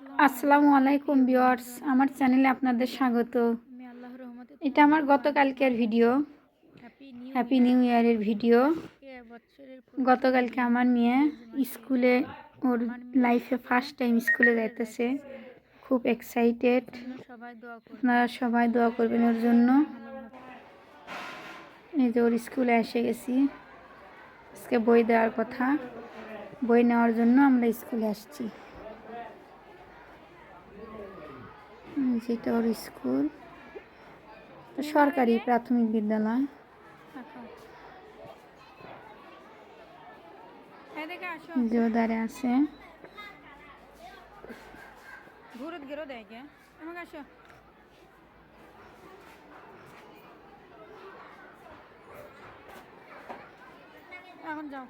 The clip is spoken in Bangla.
আসসালামু আলাইকুম ভিউয়ার্স, আমার চ্যানেলে আপনাদের স্বাগত। এটা আমার গতকালকের ভিডিও, হ্যাপি নিউ ইয়ারের ভিডিও। গতকালকে আমার মেয়ে স্কুলে, ওর লাইফে ফার্স্ট টাইম স্কুলে যাইতেছে, খুব এক্সাইটেড। আপনারা সবাই দোয়া করবেন ওর জন্য। এই যে ওর স্কুলে এসে গেছি, আজকে বই দেওয়ার কথা, বই নেওয়ার জন্য আমরা স্কুলে আসছি। যেটা ওর স্কুল, সরকারি প্রাথমিক বিদ্যালয়। জোরদারে আছে। এখন যাও।